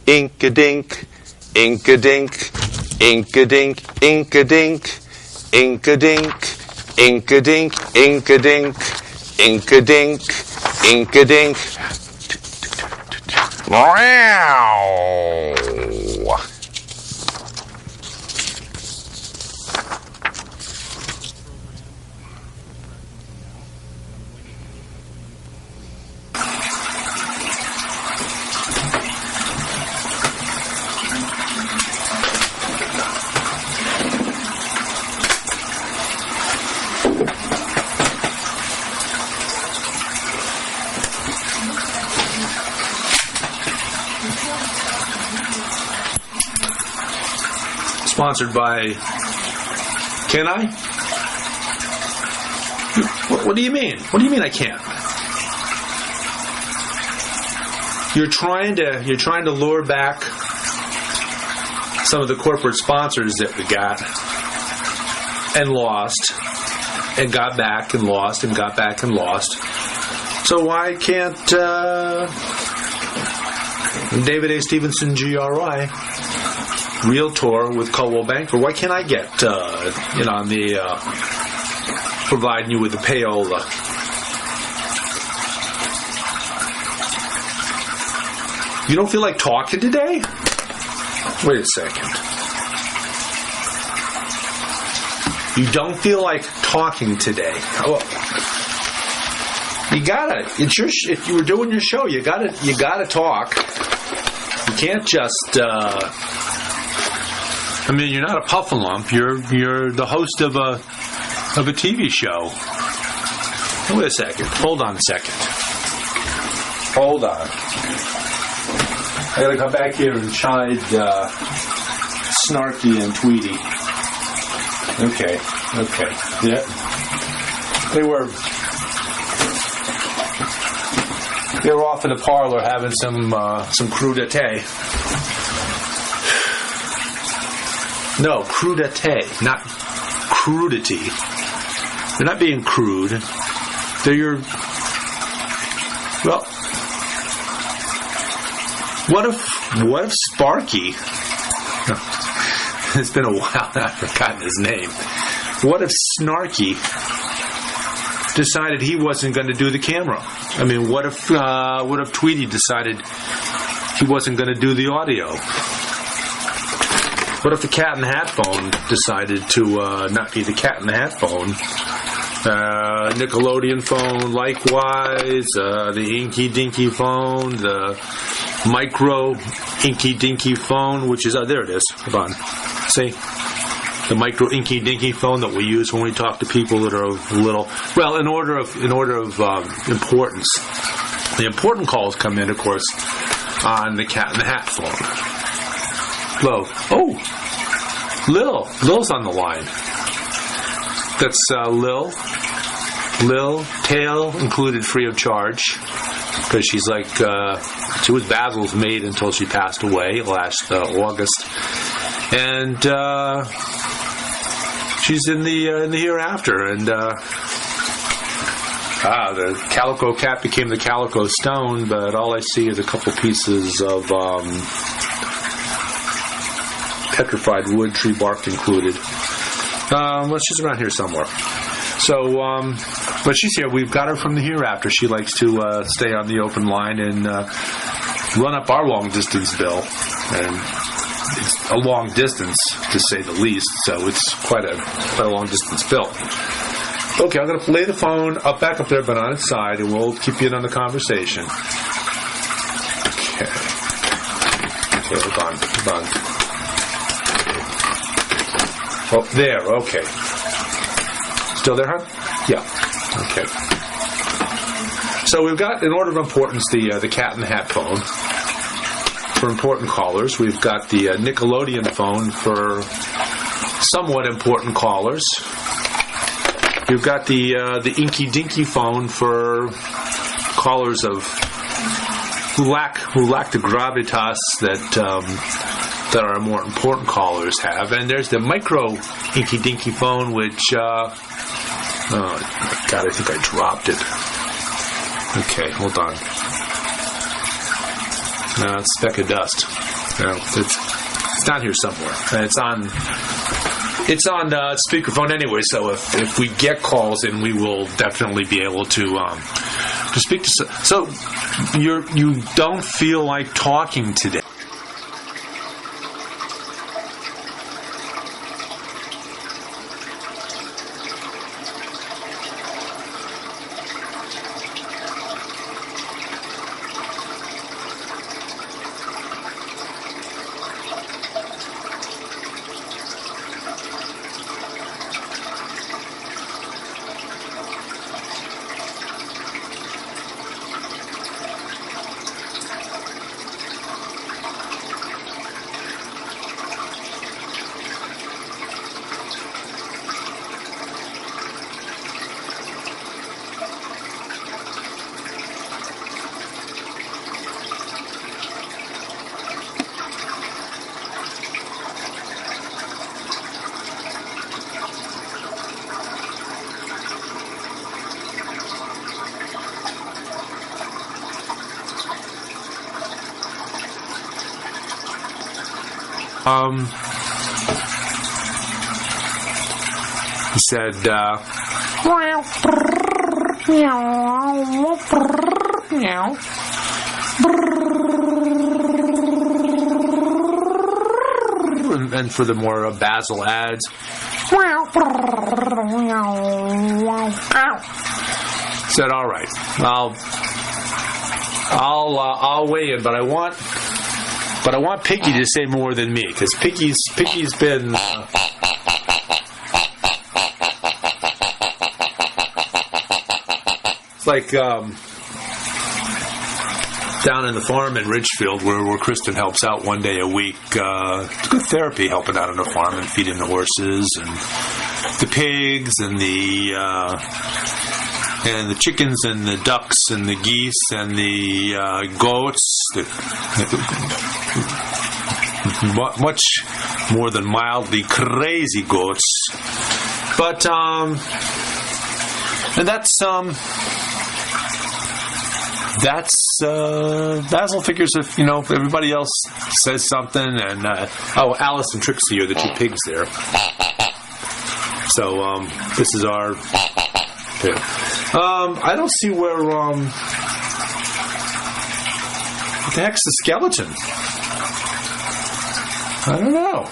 Ink-a-dink, ink-a-dink, ink-a-dink, ink-a-dink, ink-a-dink, ink-a-dink, ink-a-dink, ink-a-dink, ink-a-dink. Wow! Sponsored by... Can I? What do you mean? What do you mean I can't? You're trying to lure back some of the corporate sponsors that we got and lost and got back and lost and got back and lost. So why can't David A. Stevenson, GRI, Realtor with Coldwell Banker, why can't I get on the providing you with the payola? You don't feel like talking today? Wait a second. You don't feel like talking today? Well, you gotta. If you were doing your show, you gotta talk. You can't just. You're not a puffalump. You're the host of a TV show. Wait a second. Hold on a second. Hold on. I gotta come back here and chide Snarky and Tweety. Okay. Yeah. They were off in the parlor having some crudité. No, crudité, not crudity. They're not being crude. They're your... Well, what if Sparky... It's been a while now, I've forgotten his name. What if Snarky decided he wasn't going to do the camera? What if Tweety decided he wasn't going to do the audio? What if the Cat in the Hat phone decided to not be the Cat in the Hat phone? Nickelodeon phone, likewise. The Inky Dinky phone, the Micro Inky Dinky phone, which is there it is. Hold on, see the Micro Inky Dinky phone that we use when we talk to people that are a little. Well, in order of importance, the important calls come in, of course, on the Cat in the Hat phone. Hello. Oh, Lil's on the line. That's Lil, tail included free of charge, because she's like, she was Basil's maid until she passed away last August, and she's in the hereafter, and the Calico Cat became the Calico Stone, but all I see is a couple pieces of petrified wood, tree bark included. She's around here somewhere. So, but she's here. We've got her from the hereafter. She likes to stay on the open line and run up our long distance bill. And it's a long distance, to say the least. So it's quite a long distance bill. Okay, I'm going to lay the phone back up there, but on its side, and we'll keep you in on the conversation. Okay, hold on. Oh, there, okay. Still there, huh? Yeah. Okay. So we've got, in order of importance, the Cat in the Hat phone for important callers. We've got the Nickelodeon phone for somewhat important callers. We've got the Inky Dinky phone for callers who lack the gravitas that our more important callers have. And there's the Micro Inky Dinky phone, which oh God, I think I dropped it. Okay, hold on. It's a speck of dust. It's down here somewhere. And it's on speakerphone anyway. So if we get calls in, we will definitely be able to speak to. So you don't feel like talking today. He said, and for the more Basil ads, said, all right, I'll weigh in, but I want Piggy to say more than me, because Piggy's been it's like down in the farm in Ridgefield where Kristen helps out one day a week. It's good therapy helping out on the farm and feeding the horses and the pigs and the chickens and the ducks and the geese and the goats. Much more than mildly crazy goats. But and that's Basil figures if everybody else says something, and Alice and Trixie are the two pigs there. So this is our pig. I don't see where what the heck's the skeleton? I don't know.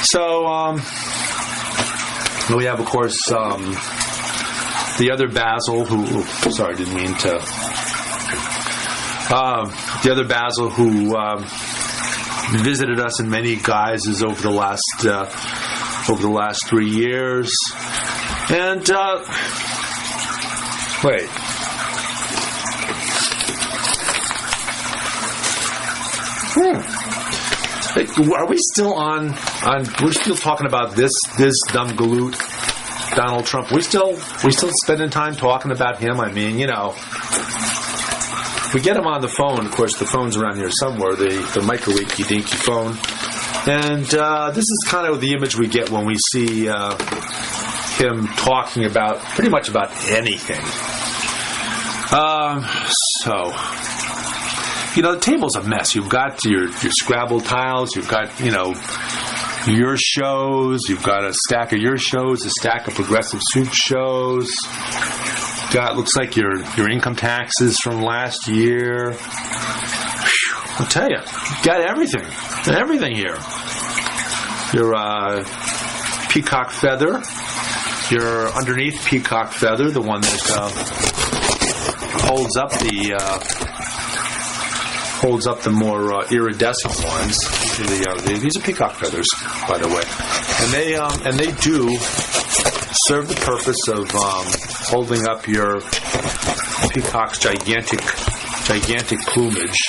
So we have, of course, the other Basil who. Sorry, didn't mean to. The other Basil who visited us in many guises over the last 3 years, and wait. Are we still on? We're still talking about this dumb galoot, Donald Trump. We still spending time talking about him. I mean, we get him on the phone. Of course, the phone's around here somewhere. The micro-winky dinky phone, and this is kind of the image we get when we see him talking about pretty much about anything. The table's a mess. You've got your Scrabble tiles. You've got, your shows. You've got a stack of your shows, a stack of Progressive Soup shows. Looks like your income taxes from last year. Whew, I'll tell you, got everything. Everything here. Your peacock feather. Your underneath peacock feather, the one that holds up the more iridescent ones. These are peacock feathers, by the way, and they do serve the purpose of holding up your peacock's gigantic plumage.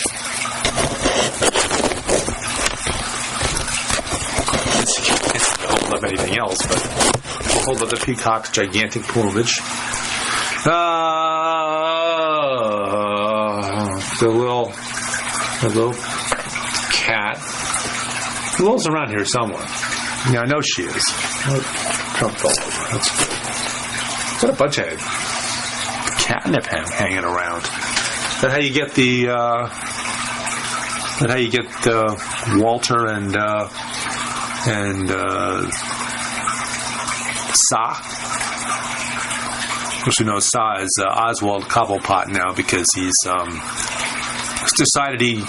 It's not hold up anything else, but we'll hold up the peacock's gigantic plumage. The little cat. Lil's around here somewhere. Yeah, I know she is. Trump all over. That's good. Got a bunch of catnip hanging around. That how you get the Walter and Sa. Of course, we know Sa is Oswald Cobblepot now because he's decided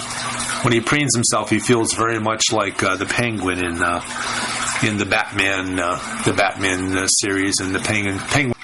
when he preens himself, he feels very much like the Penguin in the Batman series, and the Penguin.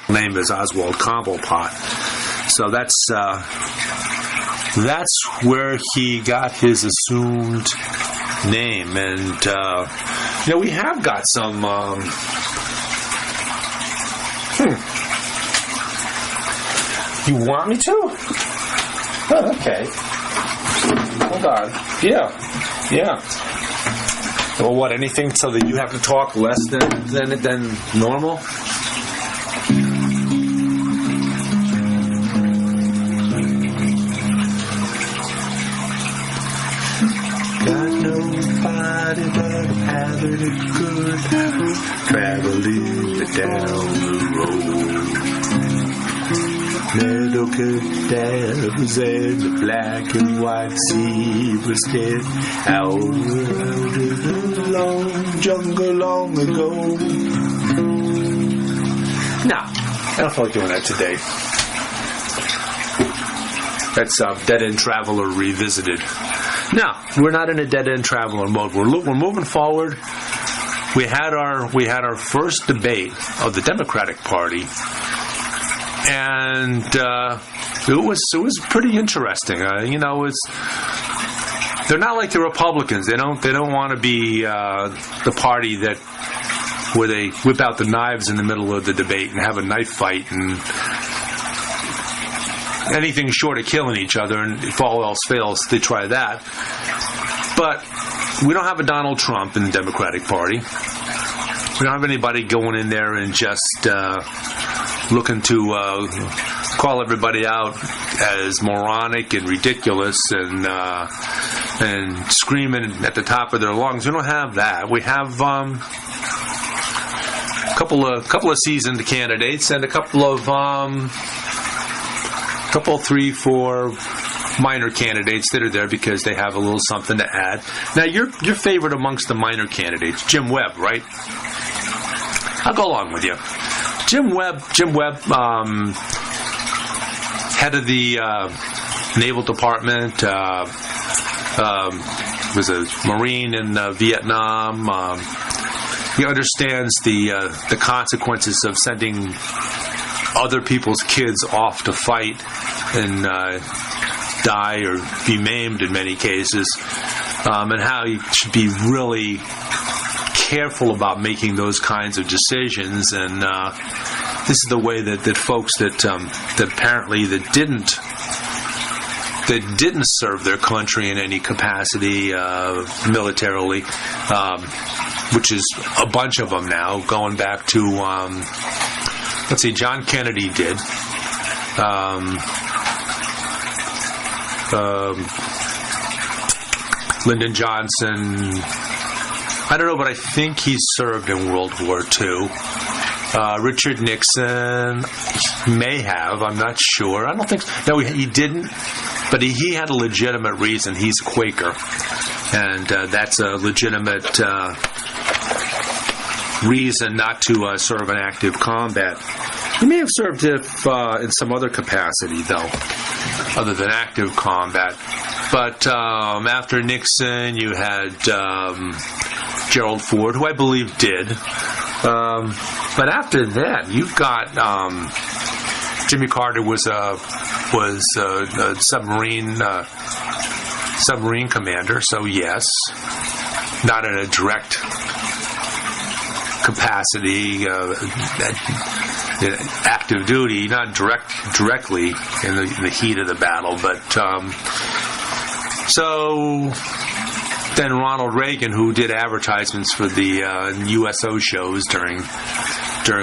Name is Oswald Cobblepot, so that's where he got his assumed name. And we have got some. You want me to? Oh, okay. Hold on. Yeah. Well, what? Anything so that you have to talk less than normal? But having a good time traveling down the road. Meadow cadavers and the black and white zebras dead out in the long jungle long ago. No, I don't feel like doing that today. That's Dead End Traveler Revisited. No, we're not in a dead-end traveler mode. We're moving forward. We had our first debate of the Democratic Party, and it was pretty interesting. They're not like the Republicans. They don't want to be the party where they whip out the knives in the middle of the debate and have a knife fight and anything short of killing each other, and if all else fails, they try that. But we don't have a Donald Trump in the Democratic Party. We don't have anybody going in there and just looking to call everybody out as moronic and ridiculous and screaming at the top of their lungs. We don't have that. We have couple of seasoned candidates and a couple, 3, 4 minor candidates that are there because they have a little something to add. Now, your favorite amongst the minor candidates, Jim Webb, right? I'll go along with you. Jim Webb, head of the Naval Department, was a Marine in Vietnam. He understands the consequences of sending other people's kids off to fight and die or be maimed in many cases, and how you should be really careful about making those kinds of decisions. And this is the way that folks that apparently that didn't serve their country in any capacity militarily, which is a bunch of them now, going back to let's see, John Kennedy did. Lyndon Johnson, I don't know, but I think he served in World War II. Richard Nixon may have, I'm not sure. I don't think so. No, he didn't, but he had a legitimate reason. He's a Quaker, and that's a legitimate reason not to serve in active combat. He may have served in some other capacity, though, other than active combat. But after Nixon, you had Gerald Ford, who I believe did. But after that, you've got Jimmy Carter was a submarine commander. So yes, not in a direct capacity, active duty, not directly in the heat of the battle, but so. Then Ronald Reagan, who did advertisements for the USO shows during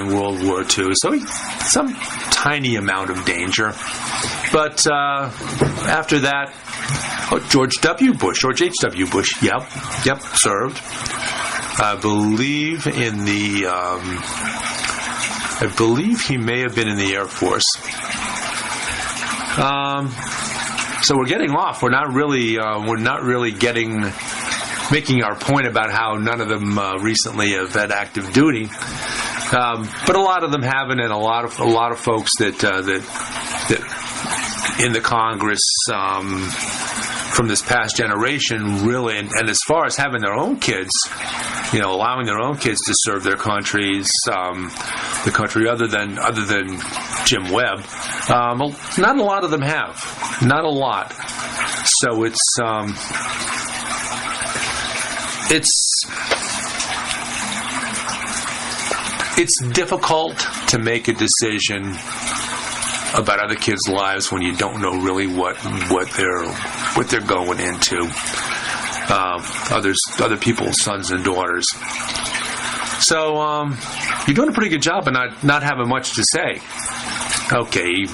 World War II, so some tiny amount of danger. But after that, George H.W. Bush, yep, served. I believe he may have been in the Air Force. So we're getting off. We're not really making our point about how none of them recently have had active duty, but a lot of them haven't, and a lot of folks that in the Congress from this past generation really, and as far as having their own kids, allowing their own kids to serve their countries, the country other than Jim Webb, not a lot of them have, not a lot. So it's difficult to make a decision about other kids' lives when you don't know really what they're going into. Other people's sons and daughters. So you're doing a pretty good job of not having much to say. Okay.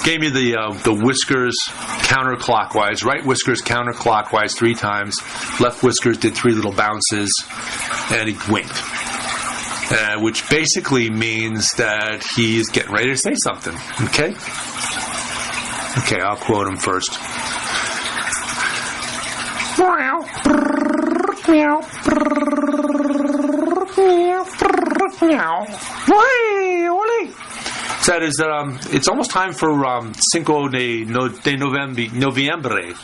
gave me the whiskers counterclockwise, right whiskers counterclockwise 3 times, left whiskers did 3 little bounces, and he winked. Which basically means that he's getting ready to say something. Okay? Okay, I'll quote him first. That is, it's almost time for Cinco de Noviembre.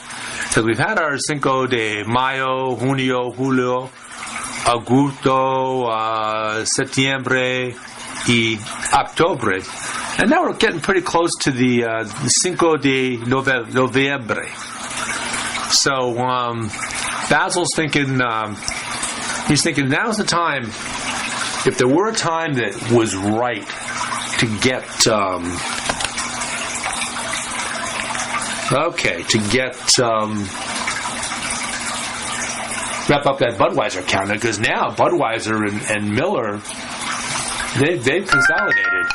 So we've had our Cinco de Mayo, Junio, Julio, Agosto, Septiembre, y Octubre. And now we're getting pretty close to the Cinco de Noviembre. So Basil's thinking, he's thinking now's the time. If there were a time that was right to get, wrap up that Budweiser counter, because now Budweiser and Miller, they've consolidated.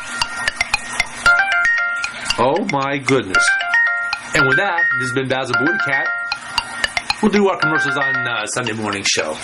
Oh my goodness. And with that, this has been Basil BuddhaCat. We'll do our commercials on Sunday morning show.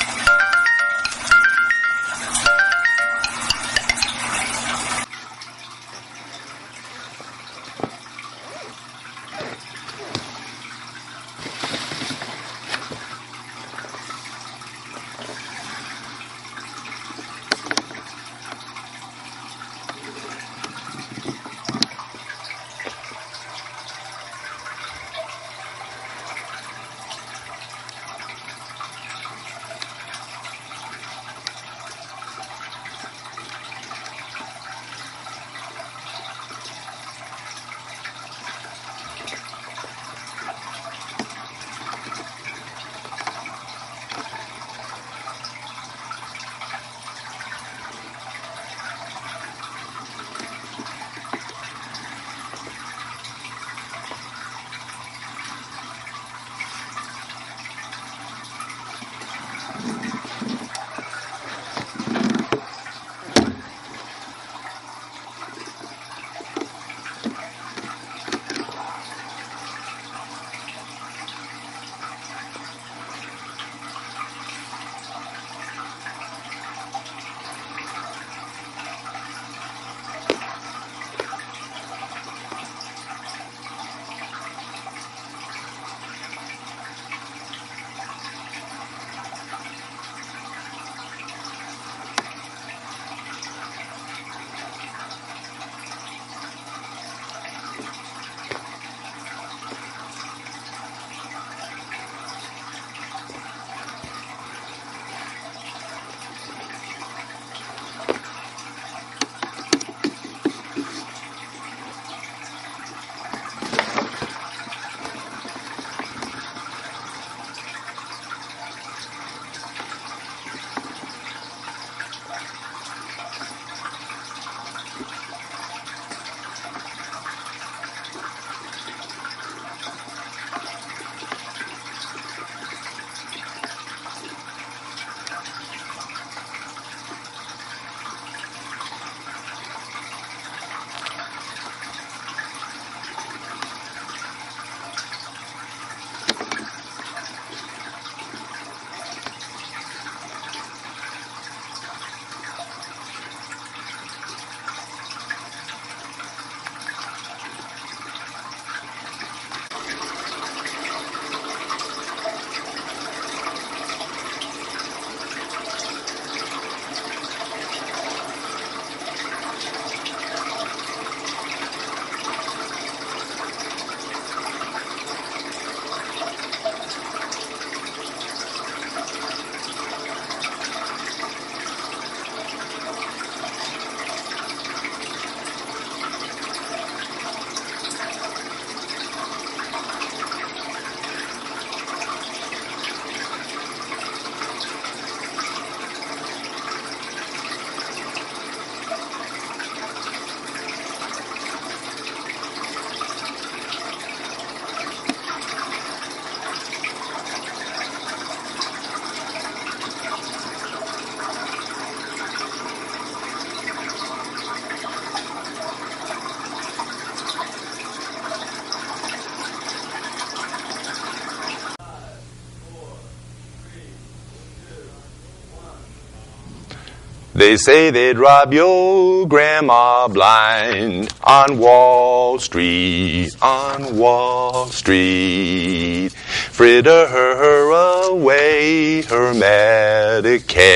They say they'd rob your grandma blind on Wall Street, on Wall Street. Fritter her away her Medicare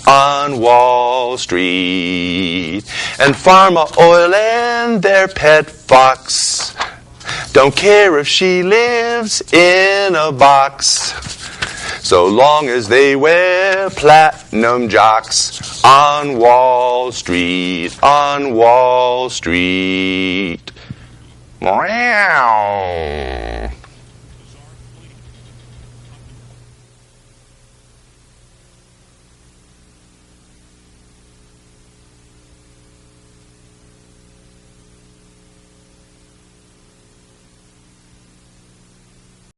on Wall Street. And Pharma Oil and their pet fox don't care if she lives in a box, so long as they wear platinum jocks on Wall Street, on Wall Street. Meow.